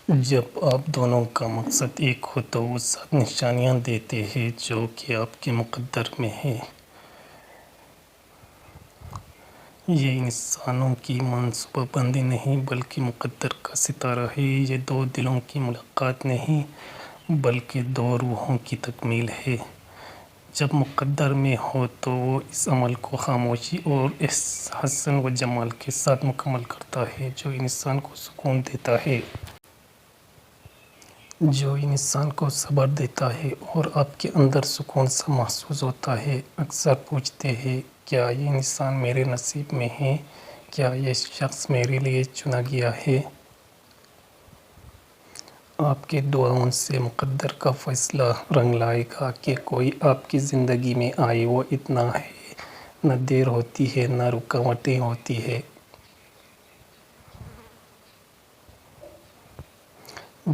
جب آپ دونوں کا مقصد ایک ہو تو وہ 7 نشانیاں دیتے ہیں جو کہ آپ کے مقدر میں ہے۔ یہ انسانوں کی منصوبہ بندی نہیں بلکہ مقدر کا ستارہ ہے۔ یہ دو دلوں کی ملاقات نہیں بلکہ دو روحوں کی تکمیل ہے۔ جب مقدر میں ہو تو وہ اس عمل کو خاموشی اور حسن و جمال کے ساتھ مکمل کرتا ہے جو انسان کو سکون دیتا ہے، جو انسان کو صبر دیتا ہے اور آپ کے اندر سکون سا محسوس ہوتا ہے۔ اکثر پوچھتے ہیں کیا یہ انسان میرے نصیب میں ہے؟ کیا یہ شخص میرے لیے چنا گیا ہے؟ آپ کے دعاؤں سے مقدر کا فیصلہ رنگ لائے گا کہ کوئی آپ کی زندگی میں آئے۔ وہ اتنا ہے، نہ دیر ہوتی ہے نہ رکاوٹیں ہوتی ہیں۔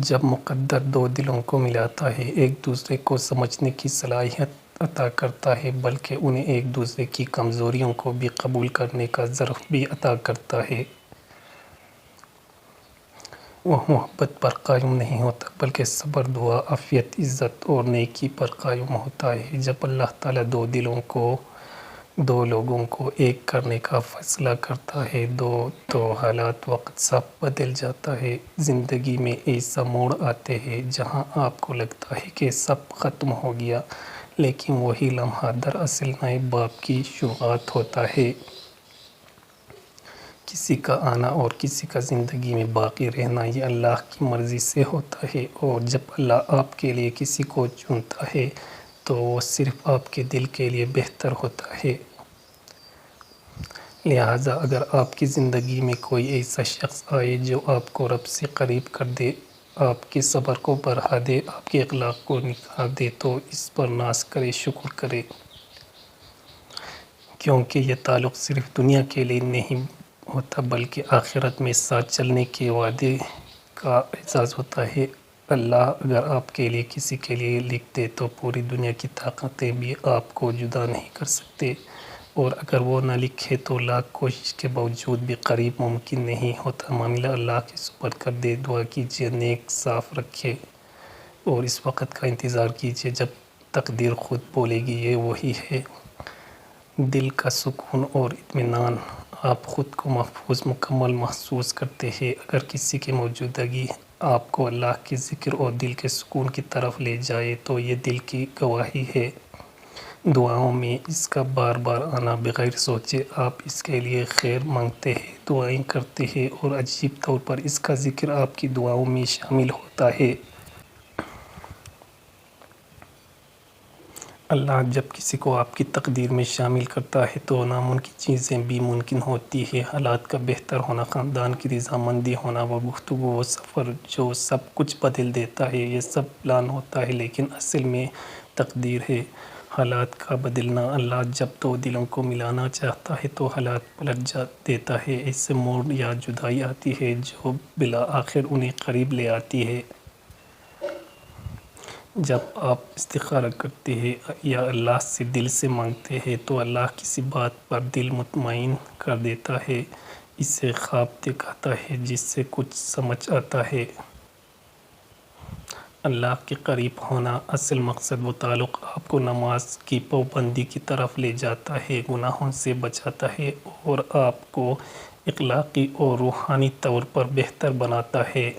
جب مقدر دو دلوں کو ملاتا ہے، ایک دوسرے کو سمجھنے کی صلاحیت عطا کرتا ہے بلکہ انہیں ایک دوسرے کی کمزوریوں کو بھی قبول کرنے کا ظرف بھی عطا کرتا ہے۔ وہ محبت پر قائم نہیں ہوتا بلکہ صبر، دعا، عافیت، عزت اور نیکی پر قائم ہوتا ہے۔ جب اللہ تعالیٰ دو لوگوں کو ایک کرنے کا فیصلہ کرتا ہے تو حالات، وقت سب بدل جاتا ہے۔ زندگی میں ایسا موڑ آتے ہیں جہاں آپ کو لگتا ہے کہ سب ختم ہو گیا، لیکن وہی لمحہ دراصل نئے باب کی شروعات ہوتا ہے۔ کسی کا آنا اور کسی کا زندگی میں باقی رہنا یہ اللہ کی مرضی سے ہوتا ہے، اور جب اللہ آپ کے لیے کسی کو چنتا ہے تو وہ صرف آپ کے دل کے لیے بہتر ہوتا ہے۔ لہٰذا اگر آپ کی زندگی میں کوئی ایسا شخص آئے جو آپ کو رب سے قریب کر دے، آپ کے صبر کو بڑھا دے، آپ کے اخلاق کو نکھار دے تو اس پر ناز کرے، شکر کرے، کیونکہ یہ تعلق صرف دنیا کے لیے نہیں ہوتا بلکہ آخرت میں ساتھ چلنے کے وعدے کا اعزاز ہوتا ہے۔ اللہ اگر آپ کے لیے کسی کے لیے لکھ دے تو پوری دنیا کی طاقتیں بھی آپ کو جدا نہیں کر سکتے، اور اگر وہ نہ لکھے تو لاکھ کوشش کے باوجود بھی قریب ممکن نہیں ہوتا۔ معاملہ اللہ کے سپرد کر دے، دعا کیجیے، نیت صاف رکھیں اور اس وقت کا انتظار کیجیے جب تقدیر خود بولے گی یہ وہی ہے۔ دل کا سکون اور اطمینان، آپ خود کو محفوظ، مکمل محسوس کرتے ہیں۔ اگر کسی کی موجودگی آپ کو اللہ کے ذکر اور دل کے سکون کی طرف لے جائے تو یہ دل کی گواہی ہے۔ دعاؤں میں اس کا بار بار آنا بغیر سوچے، آپ اس کے لیے خیر مانگتے ہیں، دعائیں کرتے ہیں اور عجیب طور پر اس کا ذکر آپ کی دعاؤں میں شامل ہوتا ہے۔ اللہ جب کسی کو آپ کی تقدیر میں شامل کرتا ہے تو ناممکن چیزیں بھی ممکن ہوتی ہیں۔ حالات کا بہتر ہونا، خاندان کی رضامندی ہونا، وہ گفتگو، وہ سفر جو سب کچھ بدل دیتا ہے، یہ سب پلان ہوتا ہے لیکن اصل میں تقدیر ہے۔ حالات کا بدلنا، اللہ جب دو دلوں کو ملانا چاہتا ہے تو حالات پلٹ دیتا ہے۔ ایسے موڑ یا جدائی آتی ہے جو بالآخر انہیں قریب لے آتی ہے۔ جب آپ استخارہ کرتے ہیں یا اللہ سے دل سے مانگتے ہیں تو اللہ کسی بات پر دل مطمئن کر دیتا ہے، اسے خواب دکھاتا ہے جس سے کچھ سمجھ آتا ہے۔ اللہ کے قریب ہونا اصل مقصد و تعلق آپ کو نماز کی پابندی کی طرف لے جاتا ہے، گناہوں سے بچاتا ہے اور آپ کو اخلاقی اور روحانی طور پر بہتر بناتا ہے۔